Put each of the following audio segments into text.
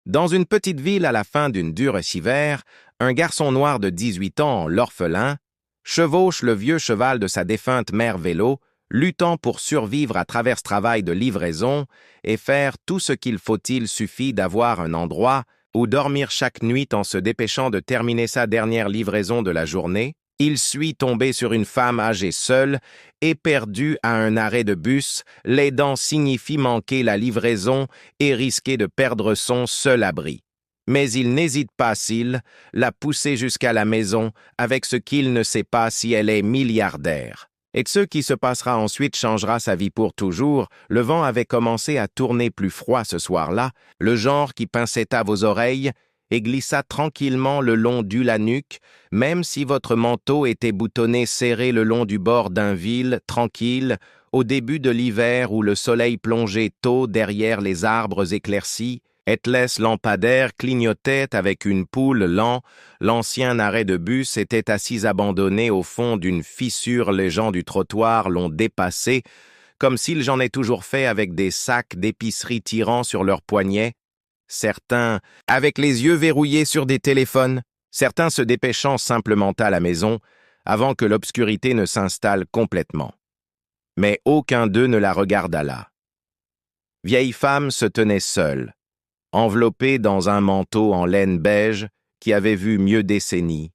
Dans une petite ville à la fin d'une dure hiver, un garçon noir de 18 ans, l'orphelin, chevauche le vieux cheval de sa défunte mère Vélo, luttant pour survivre à travers ce travail de livraison et faire tout ce qu'il faut-il suffit d'avoir un endroit où dormir chaque nuit en se dépêchant de terminer sa dernière livraison de la journée. Il suit tomber sur une femme âgée seule, éperdue à un arrêt de bus, l'aidant signifie manquer la livraison et risquer de perdre son seul abri. Mais il n'hésite pas s'il la pousser jusqu'à la maison avec ce qu'il ne sait pas si elle est milliardaire. Et ce qui se passera ensuite changera sa vie pour toujours. Le vent avait commencé à tourner plus froid ce soir-là, le genre qui pincetta vos oreilles, et glissa tranquillement le long du la nuque, même si votre manteau était boutonné serré le long du bord d'un ville tranquille, au début de l'hiver où le soleil plongeait tôt derrière les arbres éclaircis, Atlas lampadaire clignotait avec une poule lent, l'ancien arrêt de bus était assis abandonné au fond d'une fissure, les gens du trottoir l'ont dépassé, comme s'ils j'en aient toujours fait avec des sacs d'épicerie tirant sur leurs poignets, certains avec les yeux verrouillés sur des téléphones, certains se dépêchant simplement à la maison avant que l'obscurité ne s'installe complètement. Mais aucun d'eux ne la regarda là. Vieille femme se tenait seule, enveloppée dans un manteau en laine beige qui avait vu mieux décennies.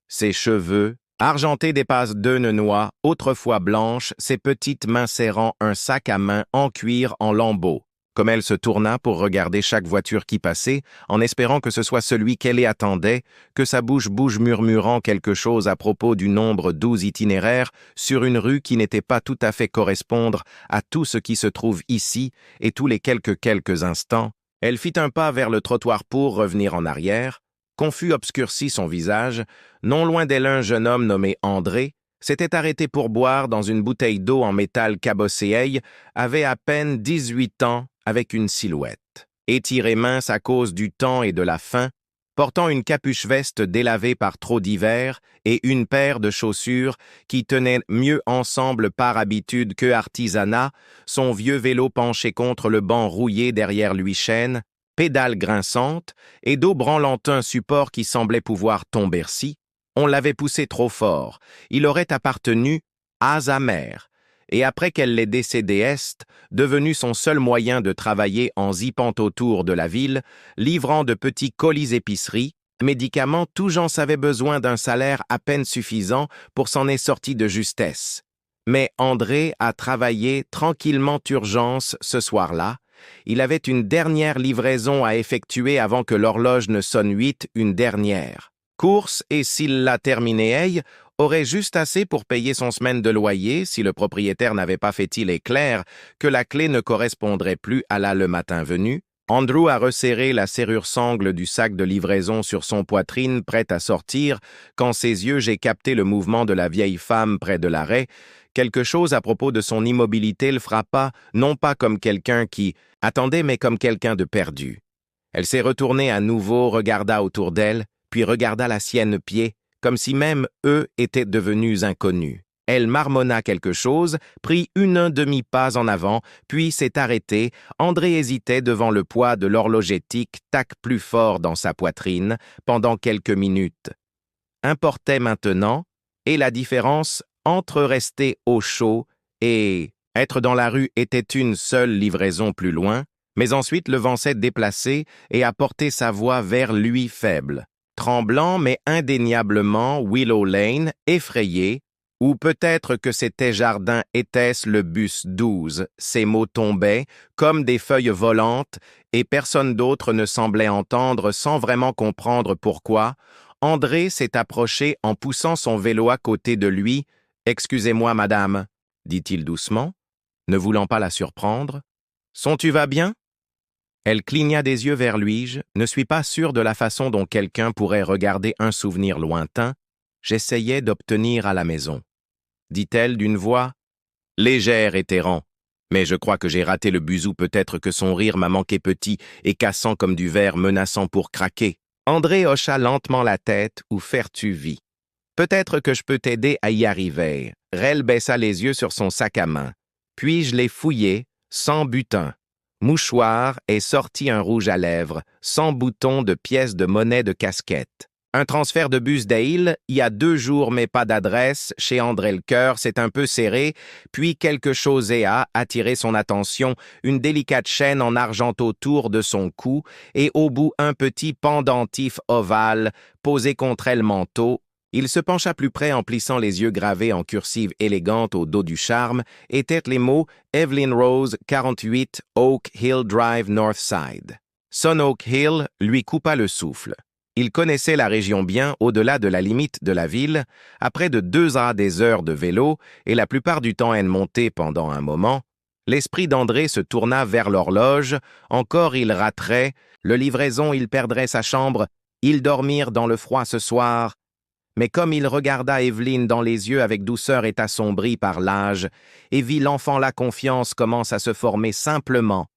Ses cheveux, argentés des passes d'œufs noix, autrefois blanches, ses petites mains serrant un sac à main en cuir en lambeaux. Comme elle se tourna pour regarder chaque voiture qui passait, en espérant que ce soit celui qu'elle y attendait, que sa bouche bouge murmurant quelque chose à propos du nombre 12 itinéraires sur une rue qui n'était pas tout à fait correspondre à tout ce qui se trouve ici, et tous les quelques instants, elle fit un pas vers le trottoir pour revenir en arrière. Confus obscurcit son visage. Non loin d'elle, un jeune homme nommé André s'était arrêté pour boire dans une bouteille d'eau en métal cabossé, avait à peine 18 ans, avec une silhouette. Étiré mince à cause du temps et de la faim, portant une capuche-veste délavée par trop d'hiver et une paire de chaussures qui tenaient mieux ensemble par habitude que artisanat, son vieux vélo penché contre le banc rouillé derrière lui chaîne, pédales grinçantes et dos branlant un support qui semblait pouvoir tomber si, on l'avait poussé trop fort. Il aurait appartenu à sa mère, et après qu'elle l'ait décédé est, devenu son seul moyen de travailler en zippant autour de la ville, livrant de petits colis épicerie, médicaments, tout gens avait besoin d'un salaire à peine suffisant pour s'en est sorti de justesse. Mais André a travaillé tranquillement urgence ce soir-là. Il avait une dernière livraison à effectuer avant que l'horloge ne sonne 8, une dernière course, et s'il la terminait, aurait juste assez pour payer son semaine de loyer si le propriétaire n'avait pas fait-il éclair que la clé ne correspondrait plus à la le matin venu. Andrew a resserré la serrure sangle du sac de livraison sur son poitrine, prêt à sortir, quand ses yeux j'ai capté le mouvement de la vieille femme près de l'arrêt. Quelque chose à propos de son immobilité le frappa, non pas comme quelqu'un qui attendait, mais comme quelqu'un de perdu. Elle s'est retournée à nouveau, regarda autour d'elle, puis regarda la sienne pied, comme si même eux étaient devenus inconnus. Elle marmonna quelque chose, prit un demi-pas en avant, puis s'est arrêtée. André hésitait devant le poids de l'horlogétique, tac plus fort dans sa poitrine, pendant quelques minutes. Importait maintenant, et la différence entre rester au chaud et être dans la rue était une seule livraison plus loin, mais ensuite le vent s'est déplacé et a porté sa voix vers lui faible. Tremblant mais indéniablement, Willow Lane, effrayé, ou peut-être que c'était Jardin, était-ce le bus 12, ces mots tombaient comme des feuilles volantes et personne d'autre ne semblait entendre sans vraiment comprendre pourquoi. André s'est approché en poussant son vélo à côté de lui. « Excusez-moi, madame, » dit-il doucement, ne voulant pas la surprendre. « Sont-tu va bien ?» Elle cligna des yeux vers lui. Je ne suis pas sûr de la façon dont quelqu'un pourrait regarder un souvenir lointain. J'essayais d'obtenir à la maison, dit-elle d'une voix légère et terrant. Mais je crois que j'ai raté le bus ou peut-être que son rire m'a manqué petit et cassant comme du verre menaçant pour craquer. André hocha lentement la tête ou faire-tu vie. Peut-être que je peux t'aider à y arriver. Rel baissa les yeux sur son sac à main. Puis je l'ai fouillé, sans butin. mouchoir et sortit un rouge à lèvres, sans bouton de pièces de monnaie de casquette. Un transfert de Busdale, il y a 2 jours mais pas d'adresse, chez André Lecoeur, c'est un peu serré, puis quelque chose a attiré son attention, une délicate chaîne en argent autour de son cou, et au bout un petit pendentif ovale, posé contre elle manteau. Il se pencha plus près en plissant les yeux gravés en cursive élégante au dos du charme, étaient les mots « Evelyn Rose, 48, Oak Hill Drive, Northside ». Son Oak Hill lui coupa le souffle. Il connaissait la région bien au-delà de la limite de la ville, après de 2 à des heures de vélo et la plupart du temps haine montée pendant un moment. L'esprit d'André se tourna vers l'horloge, encore il raterait, le livraison il perdrait sa chambre, ils dormirent dans le froid ce soir. Mais comme il regarda Evelyne dans les yeux avec douceur et assombri par l'âge, et vit l'enfant la confiance commence à se former simplement,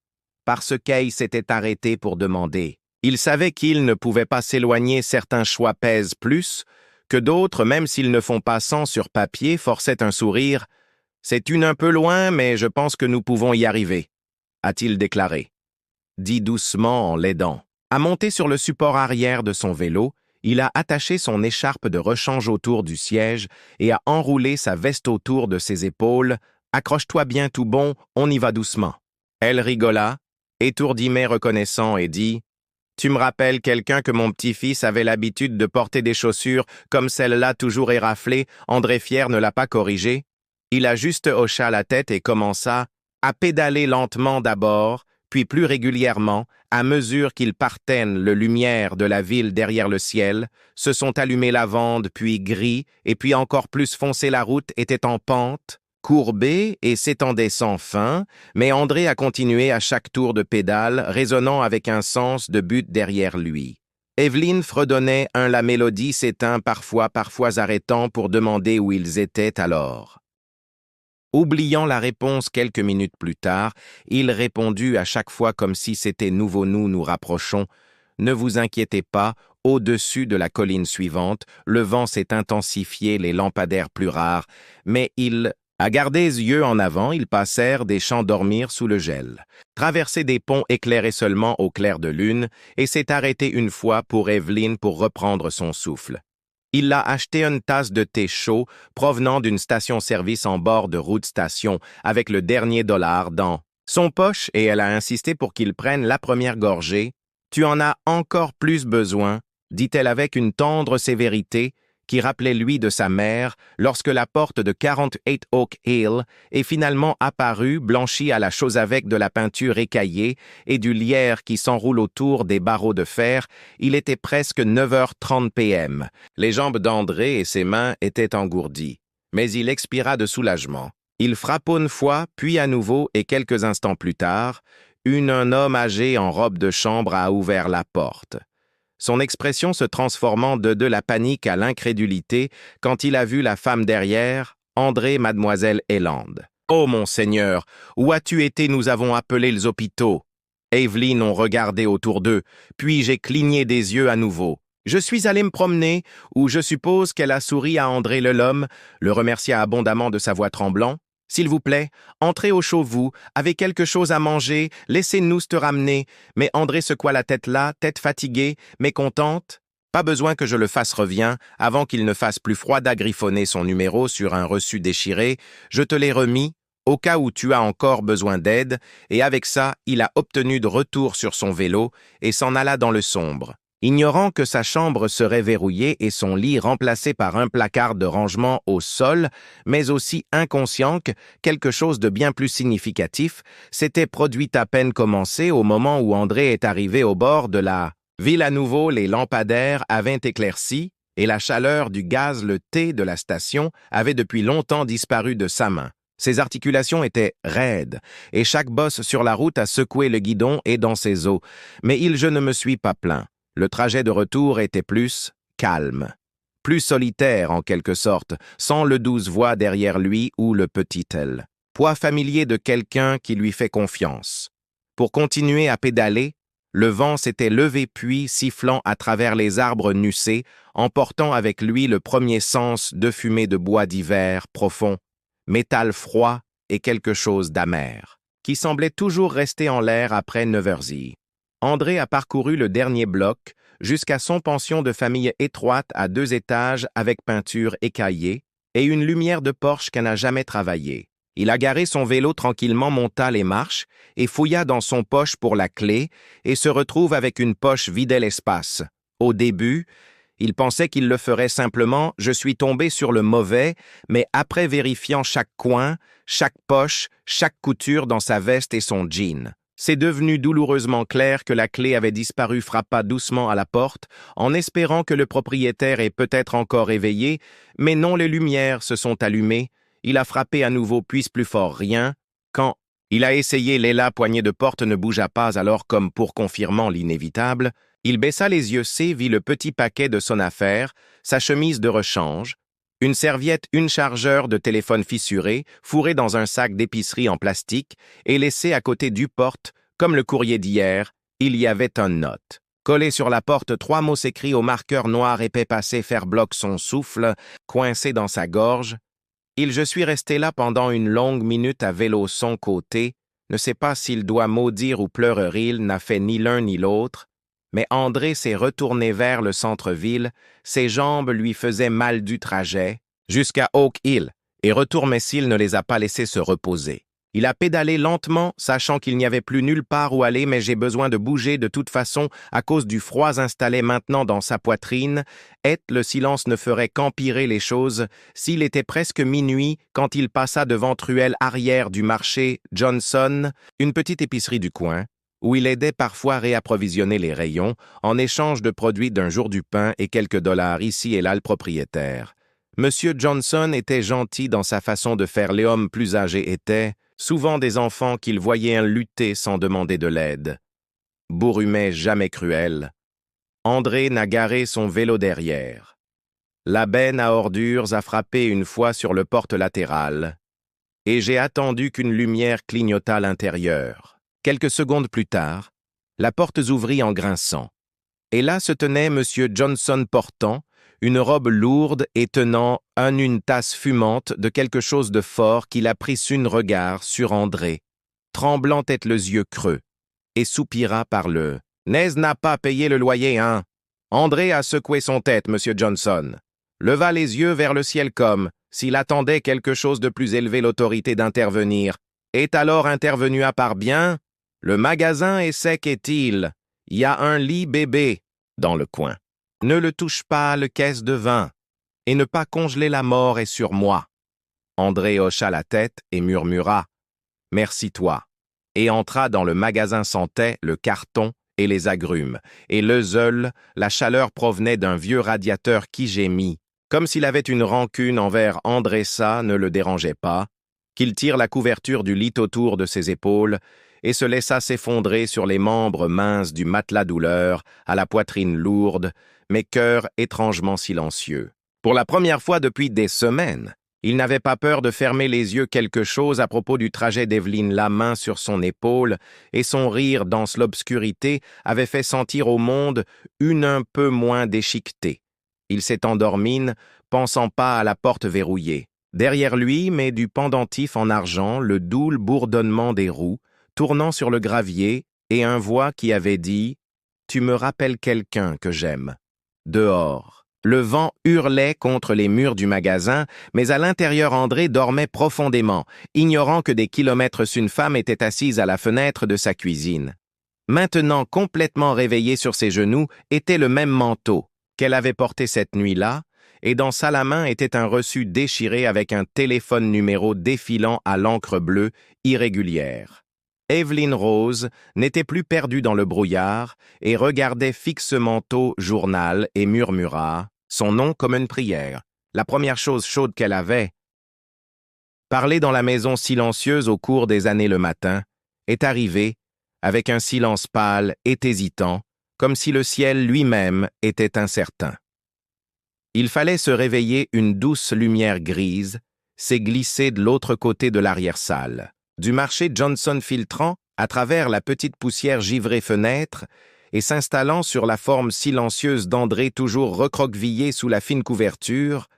parce qu'Ace s'était arrêté pour demander. Il savait qu'il ne pouvait pas s'éloigner, certains choix pèsent plus, que d'autres, même s'ils ne font pas sang sur papier, forçaient un sourire. « C'est un peu loin, mais je pense que nous pouvons y arriver », a-t-il déclaré. Dit doucement en l'aidant. À monter sur le support arrière de son vélo, il a attaché son écharpe de rechange autour du siège et a enroulé sa veste autour de ses épaules. « Accroche-toi bien tout bon, on y va doucement. » Elle rigola, étourdi mais reconnaissant, et dit « Tu me rappelles quelqu'un que mon petit-fils avait l'habitude de porter des chaussures comme celle-là toujours éraflée, André Fier ne l'a pas corrigé. » Il a juste hocha la tête et commença à pédaler lentement d'abord, puis plus régulièrement, à mesure qu'ils partaient le lumière de la ville derrière le ciel, se sont allumés lavande, puis gris, et puis encore plus foncé la route était en pente, courbée et s'étendait sans fin, mais André a continué à chaque tour de pédale, résonnant avec un sens de but derrière lui. Evelyne fredonnait la mélodie s'éteint parfois arrêtant pour demander où ils étaient alors. Oubliant la réponse quelques minutes plus tard, il répondit à chaque fois comme si c'était nouveau nous rapprochons. Ne vous inquiétez pas, au-dessus de la colline suivante, le vent s'est intensifié, les lampadaires plus rares, mais à garder les yeux en avant, ils passèrent des champs dormir sous le gel, traversé des ponts éclairés seulement au clair de lune, et s'est arrêté une fois pour Evelyne pour reprendre son souffle. Il a acheté une tasse de thé chaud provenant d'une station-service en bord de route station avec le dernier dollar dans son poche et elle a insisté pour qu'il prenne la première gorgée. « Tu en as encore plus besoin », dit-elle avec une tendre sévérité qui rappelait lui de sa mère lorsque la porte de 48 Oak Hill est finalement apparue, blanchie à la chose avec de la peinture écaillée et du lierre qui s'enroule autour des barreaux de fer. Il était presque 9h30 p.m. Les jambes d'André et ses mains étaient engourdies, mais il expira de soulagement. Il frappa une fois, puis à nouveau, et quelques instants plus tard, un homme âgé en robe de chambre a ouvert la porte. Son expression se transformant de la panique à l'incrédulité quand il a vu la femme derrière, André Mademoiselle Eland. « Oh, mon Seigneur, où as-tu été? Nous avons appelé les hôpitaux. » Evelyne ont regardé autour d'eux, puis j'ai cligné des yeux à nouveau. Je suis allé me promener, où je suppose qu'elle a souri à André Lelhomme, le remercia abondamment de sa voix tremblant. « S'il vous plaît, entrez au chaud, vous, avez quelque chose à manger, laissez-nous te ramener. » Mais André secoua la tête là, tête fatiguée, mécontente. Pas besoin que je le fasse revient, avant qu'il ne fasse plus froid d'agriffonner son numéro sur un reçu déchiré. Je te l'ai remis, au cas où tu as encore besoin d'aide, et avec ça, il a obtenu de retour sur son vélo et s'en alla dans le sombre. Ignorant que sa chambre serait verrouillée et son lit remplacé par un placard de rangement au sol, mais aussi inconscient que quelque chose de bien plus significatif s'était produit à peine commencé au moment où André est arrivé au bord de la ville. À nouveau, les lampadaires avaient éclairci et la chaleur du gaz, le thé de la station, avait depuis longtemps disparu de sa main. Ses articulations étaient raides et chaque bosse sur la route a secoué le guidon et dans ses os, mais je ne me suis pas plaint. Le trajet de retour était plus calme, plus solitaire en quelque sorte, sans le douze voix derrière lui ou le petit elle. Poids familier de quelqu'un qui lui fait confiance. Pour continuer à pédaler, le vent s'était levé puis sifflant à travers les arbres nucés, emportant avec lui le premier sens de fumée de bois d'hiver profond, métal froid et quelque chose d'amer. qui semblait toujours rester en l'air après 9 heures. André a parcouru le dernier bloc jusqu'à son pension de famille étroite à 2 étages avec peinture écaillée et une lumière de Porsche qu'elle n'a jamais travaillée. Il a garé son vélo tranquillement, monta les marches et fouilla dans son poche pour la clé et se retrouve avec une poche vidait l'espace. Au début, il pensait qu'il le ferait simplement « je suis tombé sur le mauvais », mais après vérifiant chaque coin, chaque poche, chaque couture dans sa veste et son jean. C'est devenu douloureusement clair que la clé avait disparu, frappa doucement à la porte, en espérant que le propriétaire est peut-être encore éveillé, mais non, les lumières se sont allumées. Il a frappé à nouveau, puis plus fort, rien. Quand il a essayé, la poignée de porte ne bougea pas, alors comme pour confirmant l'inévitable, il baissa les yeux, vit le petit paquet de son affaire, sa chemise de rechange, une serviette, une chargeur de téléphone fissuré, fourré dans un sac d'épicerie en plastique et laissé à côté du porte, comme le courrier d'hier, il y avait une note. Collé sur la porte, 3 mots s'écrits au marqueur noir épais passé faire bloc son souffle, coincé dans sa gorge. Je suis resté là pendant une longue minute à vélo son côté, ne sait pas s'il doit maudire ou pleurer, il n'a fait ni l'un ni l'autre, mais André s'est retourné vers le centre-ville, ses jambes lui faisaient mal du trajet, jusqu'à Oak Hill, et retourné s'il ne les a pas laissés se reposer. Il a pédalé lentement, sachant qu'il n'y avait plus nulle part où aller, mais j'ai besoin de bouger de toute façon à cause du froid installé maintenant dans sa poitrine, et le silence ne ferait qu'empirer les choses s'il était presque minuit quand il passa devant truelle arrière du marché Johnson, une petite épicerie du coin, où il aidait parfois à réapprovisionner les rayons en échange de produits d'un jour du pain et quelques dollars ici et là le propriétaire. Monsieur Johnson était gentil dans sa façon de faire, les hommes plus âgés étaient souvent des enfants qu'il voyait lutter sans demander de l'aide. Bourrumet jamais cruel. André n'a garé son vélo derrière. La benne à ordures a frappé une fois sur le porte latéral, et j'ai attendu qu'une lumière clignotât à l'intérieur. Quelques secondes plus tard, la porte s'ouvrit en grinçant, et là se tenait M. Johnson portant une robe lourde et tenant une tasse fumante de quelque chose de fort qu'il a pris un regard sur André, tremblant tête les yeux creux, et soupira par le « N'est n'a pas payé le loyer, hein ?» André a secoué son tête, M. Johnson, leva les yeux vers le ciel comme s'il attendait quelque chose de plus élevé, l'autorité d'intervenir, est alors intervenu à part bien. Le magasin est sec, est-il? Il y a un lit bébé dans le coin. Ne le touche pas, le caisse de vin, et ne pas congeler la mort est sur moi. André hocha la tête et murmura « Merci toi », et entra dans le magasin, sentait le carton et les agrumes, et le zeul, la chaleur provenait d'un vieux radiateur qui gémit, comme s'il avait une rancune envers André, ça ne le dérangeait pas, qu'il tire la couverture du lit autour de ses épaules et se laissa s'effondrer sur les membres minces du matelas douleur, à la poitrine lourde, mais cœur étrangement silencieux. Pour la première fois depuis des semaines, il n'avait pas peur de fermer les yeux quelque chose à propos du trajet d'Evelyne, la main sur son épaule, et son rire dans l'obscurité avait fait sentir au monde une un peu moins déchiquetée. Il s'est endormi, pensant pas à la porte verrouillée. Derrière lui, mais du pendentif en argent, le doux bourdonnement des roues, tournant sur le gravier, et un voix qui avait dit « Tu me rappelles quelqu'un que j'aime ». Dehors, le vent hurlait contre les murs du magasin, mais à l'intérieur André dormait profondément, ignorant que des kilomètres une femme était assise à la fenêtre de sa cuisine. Maintenant complètement réveillée sur ses genoux, était le même manteau qu'elle avait porté cette nuit-là, et dans sa main était un reçu déchiré avec un téléphone numéro défilant à l'encre bleue, irrégulière. Evelyne Rose n'était plus perdue dans le brouillard et regardait fixement au journal et murmura son nom comme une prière. La première chose chaude qu'elle avait parlé dans la maison silencieuse au cours des années le matin est arrivée avec un silence pâle et hésitant, comme si le ciel lui-même était incertain. Il fallait se réveiller, une douce lumière grise s'est glissée de l'autre côté de l'arrière-salle. Du marché Johnson filtrant à travers la petite poussière givrée fenêtre et s'installant sur la forme silencieuse d'André toujours recroquevillé sous la fine couverture,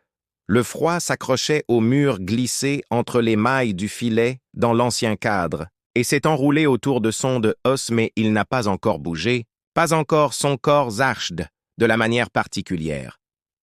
le froid s'accrochait au mur glissé entre les mailles du filet dans l'ancien cadre. et s'est enroulé autour de son de os, mais il n'a pas encore bougé, pas encore son corps zarchd, de la manière particulière.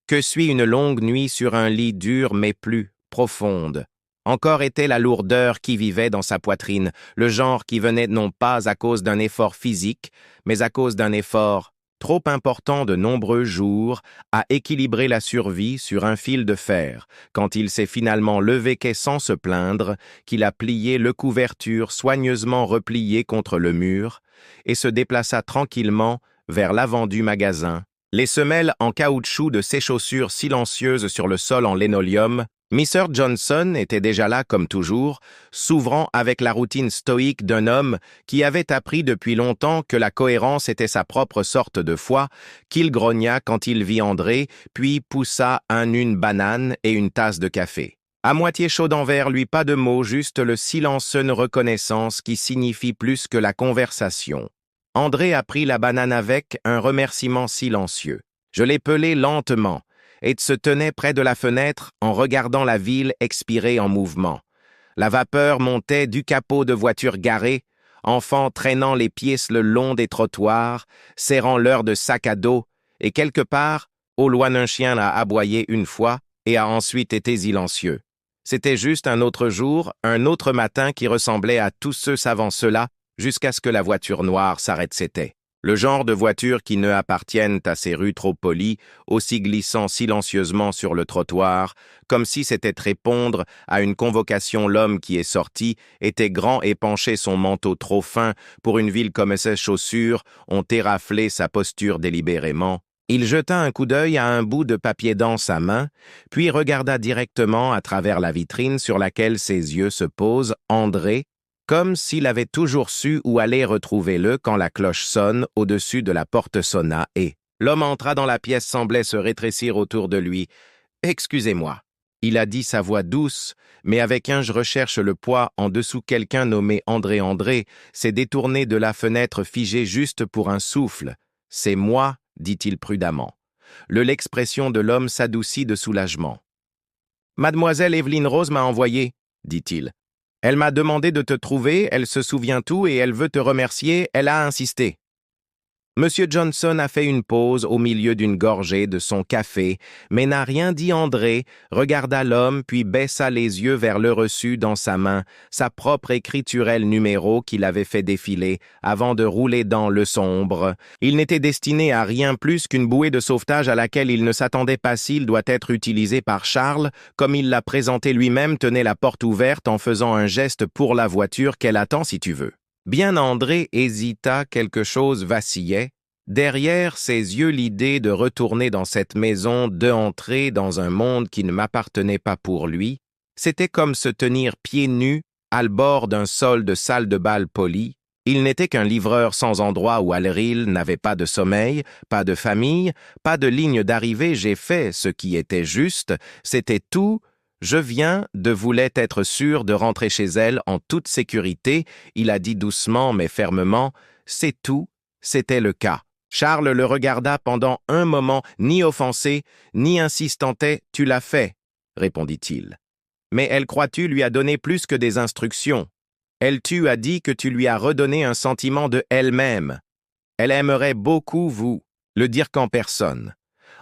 Que suit une longue nuit sur un lit dur mais plus profonde. Encore était la lourdeur qui vivait dans sa poitrine, le genre qui venait non pas à cause d'un effort physique, mais à cause d'un effort trop important de nombreux jours à équilibrer la survie sur un fil de fer, quand il s'est finalement levé qu'est sans se plaindre, qu'il a plié le couverture soigneusement replié contre le mur, et se déplaça tranquillement vers l'avant du magasin, les semelles en caoutchouc de ses chaussures silencieuses sur le sol en linoleum. Mr. Johnson était déjà là comme toujours, s'ouvrant avec la routine stoïque d'un homme qui avait appris depuis longtemps que la cohérence était sa propre sorte de foi, qu'il grogna quand il vit André, puis poussa une banane et une tasse de café. À moitié chaud envers lui, pas de mots, juste le silencieuse reconnaissance qui signifie plus que la conversation. André a pris la banane avec un remerciement silencieux. Je l'ai pelé lentement, et se tenait près de la fenêtre en regardant la ville expirer en mouvement. La vapeur montait du capot de voitures garées, enfants traînant les pieds le long des trottoirs, serrant leur de sac à dos, et quelque part, au loin un chien a aboyé une fois et a ensuite été silencieux. C'était juste un autre jour, un autre matin qui ressemblait à tous ceux avant cela, jusqu'à ce que la voiture noire s'arrête. C'était le genre de voitures qui ne appartiennent à ces rues trop polies, aussi glissant silencieusement sur le trottoir, comme si c'était répondre à une convocation. L'homme qui est sorti était grand et penchait son manteau trop fin pour une ville comme ses chaussures ont éraflé sa posture délibérément. Il jeta un coup d'œil à un bout de papier dans sa main, puis regarda directement à travers la vitrine sur laquelle ses yeux se posent André, comme s'il avait toujours su où aller retrouver-le quand la cloche sonne au-dessus de la porte sonna et l'homme entra dans la pièce, semblait se rétrécir autour de lui. « Excusez-moi. » Il a dit sa voix douce, mais avec un « je recherche le poids » en dessous. Quelqu'un nommé André s'est détourné de la fenêtre figé juste pour un souffle. « C'est moi, » dit-il prudemment. L'expression de l'homme s'adoucit de soulagement. « Mademoiselle Evelyne Rose m'a envoyé, » dit-il. Elle m'a demandé de te trouver, elle se souvient tout et elle veut te remercier, elle a insisté. Monsieur Johnson a fait une pause au milieu d'une gorgée de son café, mais n'a rien dit. André regarda l'homme puis baissa les yeux vers le reçu dans sa main, sa propre écriturel numéro qu'il avait fait défiler avant de rouler dans le sombre. Il n'était destiné à rien plus qu'une bouée de sauvetage à laquelle il ne s'attendait pas. S'il doit être utilisé par Charles, comme il l'a présenté lui-même, tenait la porte ouverte en faisant un geste pour la voiture qu'elle attend si tu veux. Bien. André hésita, quelque chose vacillait. Derrière ses yeux l'idée de retourner dans cette maison, d'entrer dans un monde qui ne m'appartenait pas pour lui, c'était comme se tenir pieds nus à le bord d'un sol de salle de bal poli. Il n'était qu'un livreur sans endroit où aller, il n'avait pas de sommeil, pas de famille, pas de ligne d'arrivée. J'ai fait ce qui était juste, c'était tout. Je viens de voulait être sûr de rentrer chez elle en toute sécurité. Il a dit doucement mais fermement, c'est tout, c'était le cas. Charles le regarda pendant un moment, ni offensé, ni insistantait. « Tu l'as fait, » répondit-il. « Mais elle, crois-tu, lui a donné plus que des instructions. Elle tu as dit que tu lui as redonné un sentiment de elle-même. Elle aimerait beaucoup vous, le dire qu'en personne. »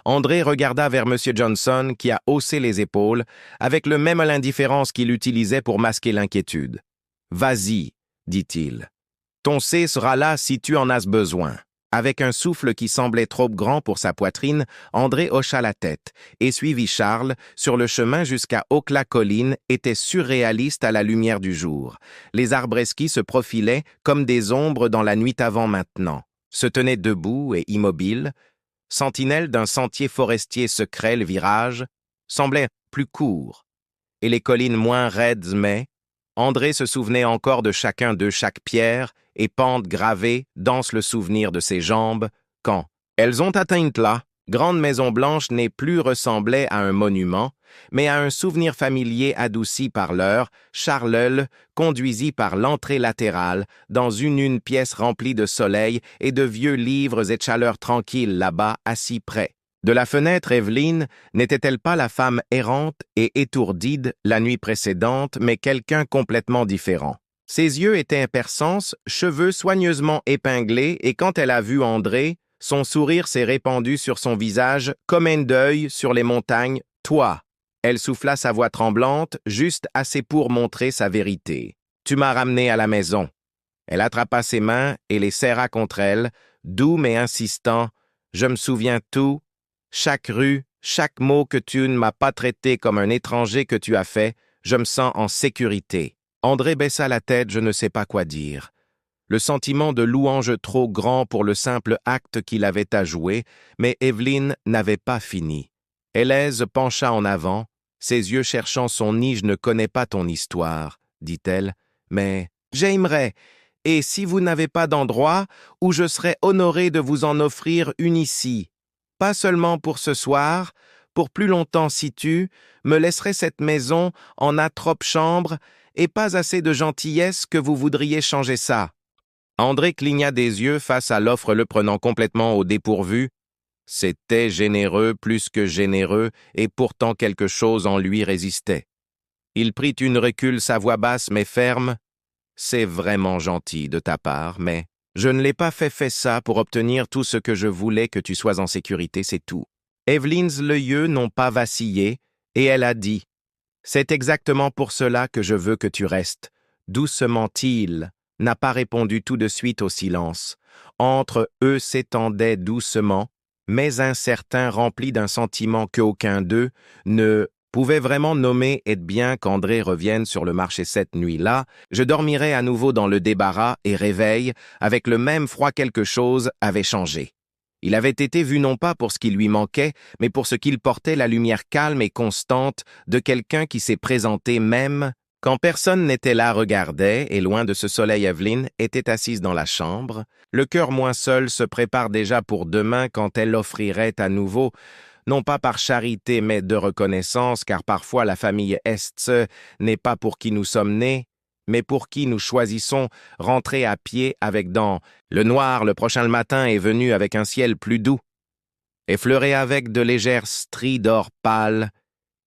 André regarda vers M. Johnson, qui a haussé les épaules, avec le même l'indifférence qu'il utilisait pour masquer l'inquiétude. « Vas-y, » dit-il. « Ton C sera là si tu en as besoin. » Avec un souffle qui semblait trop grand pour sa poitrine, André hocha la tête et suivit Charles sur le chemin jusqu'à Oak. La colline était surréaliste à la lumière du jour. Les arbresquis se profilaient comme des ombres dans la nuit avant maintenant, se tenaient debout et immobiles, sentinelles d'un sentier forestier secret. Le virage semblait plus court et les collines moins raides, mais André se souvenait encore de chacun d'eux, chaque pierre et pente gravée, danse le souvenir de ses jambes, quand elles ont atteint la grande maison blanche n'est plus ressemblait à un monument, mais à un souvenir familier adouci par l'heure. Charles conduisit par l'entrée latérale dans une pièce remplie de soleil et de vieux livres et de chaleur tranquille là-bas, assis près. De la fenêtre, Evelyne n'était-elle pas la femme errante et étourdie la nuit précédente, mais quelqu'un complètement différent. Ses yeux étaient perçants, cheveux soigneusement épinglés, et quand elle a vu André, son sourire s'est répandu sur son visage comme un deuil sur les montagnes. « Toi !» Elle souffla sa voix tremblante, juste assez pour montrer sa vérité. « Tu m'as ramené à la maison. » Elle attrapa ses mains et les serra contre elle, doux mais insistant. « Je me souviens tout, chaque rue, chaque mot que tu ne m'as pas traité comme un étranger que tu as fait, je me sens en sécurité. » André baissa la tête, je ne sais pas quoi dire. Le sentiment de louange trop grand pour le simple acte qu'il avait à jouer, mais Evelyne n'avait pas fini. Élèse pencha en avant, ses yeux cherchant son nid. « Je ne connais pas ton histoire, dit-elle, mais j'aimerais, et si vous n'avez pas d'endroit où je serais honoré de vous en offrir une ici, pas seulement pour ce soir, pour plus longtemps si tu me laisserais cette maison en atrope chambre et pas assez de gentillesse que vous voudriez changer ça. » André cligna des yeux face à l'offre le prenant complètement au dépourvu. C'était généreux plus que généreux, et pourtant quelque chose en lui résistait. Il prit une recul, sa voix basse mais ferme. « C'est vraiment gentil de ta part, mais je ne l'ai pas fait ça pour obtenir tout ce que je voulais, que tu sois en sécurité, c'est tout. » Evelyne's yeux n'ont pas vacillé, et elle a dit « C'est exactement pour cela que je veux que tu restes. » Doucement-il n'a pas répondu tout de suite au silence. Entre eux s'étendait doucement, mais incertain, rempli d'un sentiment qu'aucun d'eux ne pouvait vraiment nommer. « Et bien qu'André revienne sur le marché cette nuit-là, je dormirai à nouveau dans le débarras et réveille, avec le même froid. Quelque chose avait changé. Il avait été vu non pas pour ce qui lui manquait, mais pour ce qu'il portait, la lumière calme et constante de quelqu'un qui s'est présenté même quand personne n'était là, regardait, et loin de ce soleil, Evelyne était assise dans la chambre. Le cœur moins seul se prépare déjà pour demain quand elle offrirait à nouveau, non pas par charité mais de reconnaissance, car parfois la famille Est n'est pas pour qui nous sommes nés, mais pour qui nous choisissons, rentrer à pied avec dans le noir. Le prochain le matin est venu avec un ciel plus doux, effleuré avec de légères stries d'or pâle,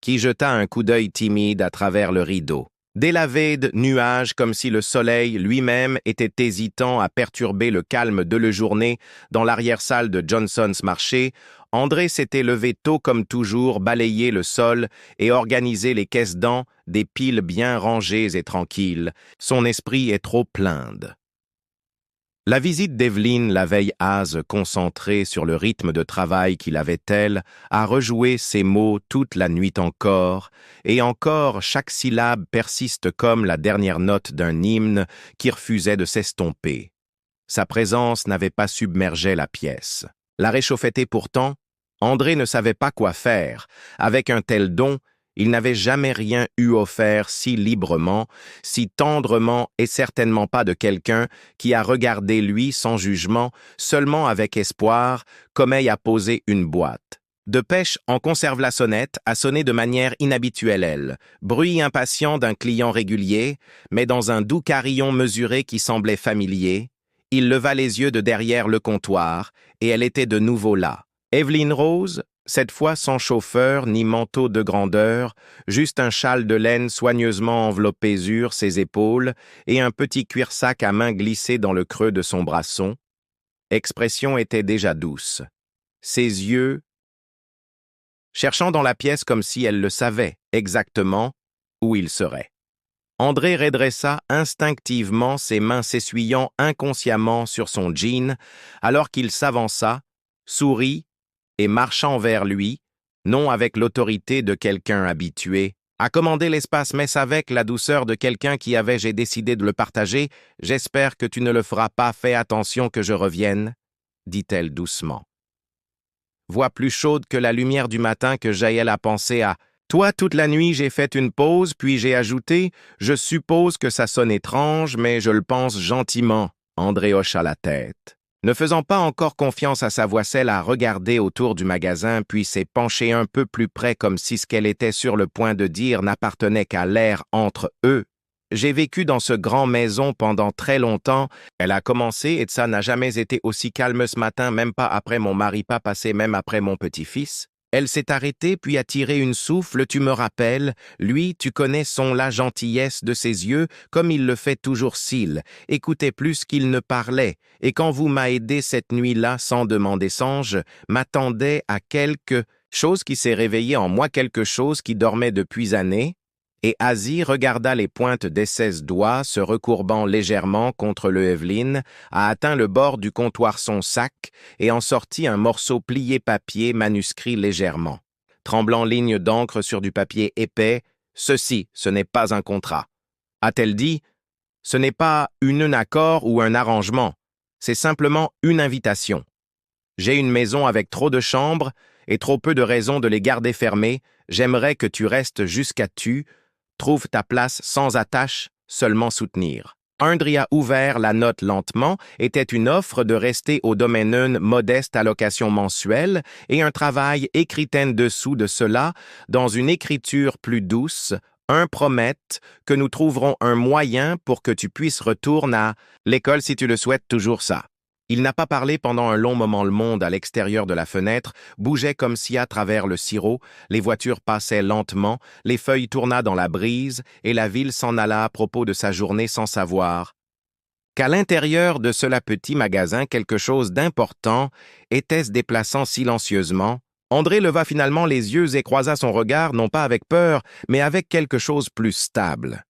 qui jeta un coup d'œil timide à travers le rideau. Délavé de nuages, comme si le soleil lui-même était hésitant à perturber le calme de la journée dans l'arrière-salle de Johnson's Marché, André s'était levé tôt comme toujours, balayé le sol et organisé les caisses dents, des piles bien rangées et tranquilles. Son esprit est trop plein. La visite d'Evelyne la veille hase, concentrée sur le rythme de travail qu'il avait, elle, a rejoué ses mots toute la nuit encore, et encore chaque syllabe persiste comme la dernière note d'un hymne qui refusait de s'estomper. Sa présence n'avait pas submergé la pièce. La réchauffait, et pourtant, André ne savait pas quoi faire. Avec un tel don, il n'avait jamais rien eu offert si librement, si tendrement, et certainement pas de quelqu'un qui a regardé lui sans jugement, seulement avec espoir, comme à poser une boîte. De pêche en conserve la sonnette, a sonné de manière inhabituelle elle, bruit impatient d'un client régulier, mais dans un doux carillon mesuré qui semblait familier. Il leva les yeux de derrière le comptoir, et elle était de nouveau là. Evelyne Rose, cette fois sans chauffeur ni manteau de grandeur, juste un châle de laine soigneusement enveloppé sur ses épaules et un petit cuir-sac à main glissé dans le creux de son brasson. Expression était déjà douce. Ses yeux, cherchant dans la pièce comme si elle le savait exactement où il serait. André redressa instinctivement ses mains, s'essuyant inconsciemment sur son jean, alors qu'il s'avança, sourit, et marchant vers lui, non avec l'autorité de quelqu'un habitué, à commander l'espace, mais avec la douceur de quelqu'un qui avait « J'ai décidé de le partager, j'espère que tu ne le feras pas, fais attention que je revienne », dit-elle doucement. Voix plus chaude que la lumière du matin que jaillit la pensée à « Toi, toute la nuit, j'ai fait une pause, puis j'ai ajouté « Je suppose que ça sonne étrange, mais je le pense gentiment », André hocha la tête. Ne faisant pas encore confiance à sa voix, celle a regardé autour du magasin, puis s'est penchée un peu plus près comme si ce qu'elle était sur le point de dire n'appartenait qu'à l'air entre eux. « J'ai vécu dans ce grand maison pendant très longtemps. » Elle a commencé, et ça n'a jamais été aussi calme ce matin, même pas après mon mari, pas passé même après mon petit-fils. Elle s'est arrêtée puis a tiré une souffle, tu me rappelles, lui, tu connais la gentillesse de ses yeux, comme il le fait toujours s'il écoutait plus qu'il ne parlait, et quand vous m'a aidé cette nuit-là sans demander songe, m'attendait à quelque chose qui s'est réveillé en moi, quelque chose qui dormait depuis années, et Asie regarda les pointes des 16 doigts se recourbant légèrement contre le Evelyn, a atteint le bord du comptoir son sac et en sortit un morceau plié papier manuscrit légèrement. Tremblant ligne d'encre sur du papier épais, « Ceci, ce n'est pas un contrat. » A-t-elle dit, « Ce n'est pas un accord ou un arrangement, c'est simplement une invitation. J'ai une maison avec trop de chambres et trop peu de raisons de les garder fermées, j'aimerais que tu restes jusqu'à tu, trouve ta place sans attache, seulement soutenir. » André a ouvert la note lentement, était une offre de rester au domaine une modeste allocation mensuelle et un travail écrit en dessous de cela, dans une écriture plus douce, un promette que nous trouverons un moyen pour que tu puisses retourner à l'école si tu le souhaites toujours ça. Il n'a pas parlé pendant un long moment. Le monde à l'extérieur de la fenêtre bougeait comme si à travers le sirop, les voitures passaient lentement, les feuilles tournaient dans la brise et la ville s'en alla à propos de sa journée sans savoir qu'à l'intérieur de cela petit magasin quelque chose d'important était se déplaçant silencieusement. André leva finalement les yeux et croisa son regard non pas avec peur, mais avec quelque chose plus stable.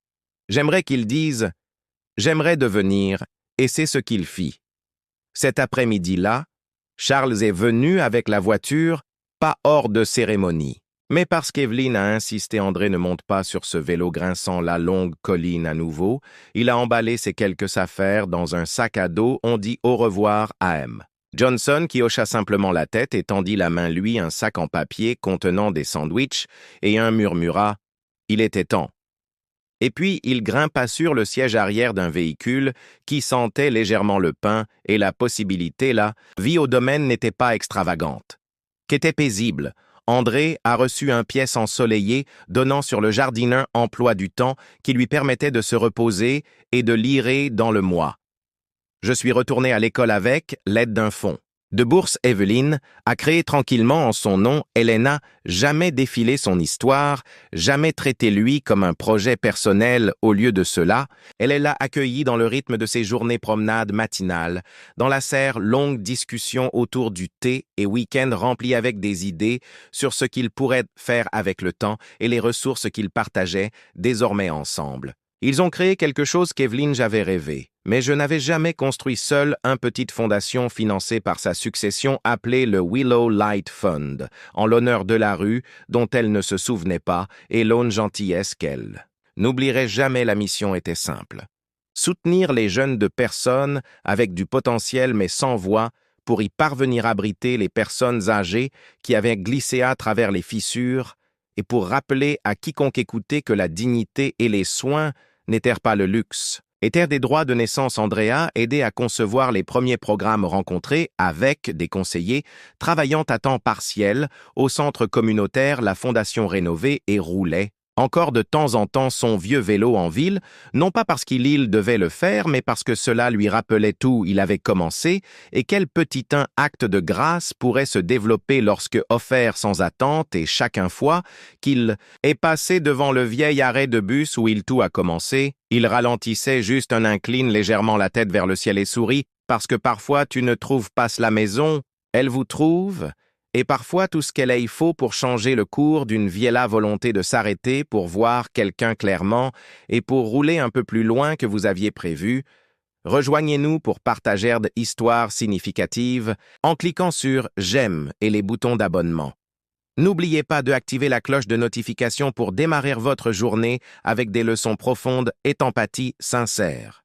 J'aimerais qu'il dise « J'aimerais devenir » et c'est ce qu'il fit. Cet après-midi-là, Charles est venu avec la voiture, pas hors de cérémonie. Mais parce qu'Evelyn a insisté, André ne monte pas sur ce vélo grinçant la longue colline à nouveau. Il a emballé ses quelques affaires dans un sac à dos. On dit au revoir à M. Johnson, qui hocha simplement la tête et tendit la main lui un sac en papier contenant des sandwichs, et un murmura « Il était temps ». Et puis il grimpa sur le siège arrière d'un véhicule qui sentait légèrement le pain et la possibilité, la vie au domaine n'était pas extravagante. Qu'était paisible, André a reçu un pièce ensoleillé donnant sur le jardineur emploi du temps qui lui permettait de se reposer et de lire dans le mois. Je suis retourné à l'école avec l'aide d'un fonds de bourse. Evelyn a créé tranquillement en son nom. Elle n'a jamais défilé son histoire, jamais traité lui comme un projet personnel au lieu de cela. Elle l'a accueilli dans le rythme de ses journées promenades matinales, dans la serre longue discussion autour du thé et week-end remplis avec des idées sur ce qu'ils pourraient faire avec le temps et les ressources qu'ils partageaient désormais ensemble. Ils ont créé quelque chose qu'Evelyn j'avais rêvé, mais je n'avais jamais construit seul une petite fondation financée par sa succession appelée le Willow Light Fund, en l'honneur de la rue dont elle ne se souvenait pas et l'aune gentillesse qu'elle n'oublierait jamais. La mission était simple. Soutenir les jeunes de personnes avec du potentiel mais sans voix pour y parvenir, abriter les personnes âgées qui avaient glissé à travers les fissures et pour rappeler à quiconque écoutait que la dignité et les soins n'étaient pas le luxe, étaient des droits de naissance. Andrea aidait à concevoir les premiers programmes rencontrés avec des conseillers travaillant à temps partiel au centre communautaire. La fondation rénovée et roulait encore de temps en temps son vieux vélo en ville, non pas parce qu'il devait le faire, mais parce que cela lui rappelait tout il avait commencé et quel petit acte de grâce pourrait se développer lorsque offert sans attente et chacun fois qu'il est passé devant le vieil arrêt de bus où tout a commencé, il ralentissait juste incline légèrement la tête vers le ciel et sourit parce que parfois tu ne trouves pas la maison, elle vous trouve. Et parfois tout ce qu'elle faut pour changer le cours d'une vieille volonté de s'arrêter pour voir quelqu'un clairement et pour rouler un peu plus loin que vous aviez prévu. Rejoignez-nous pour partager des histoires significatives en cliquant sur « J'aime » et les boutons d'abonnement. N'oubliez pas d'activer la cloche de notification pour démarrer votre journée avec des leçons profondes et empathie sincère.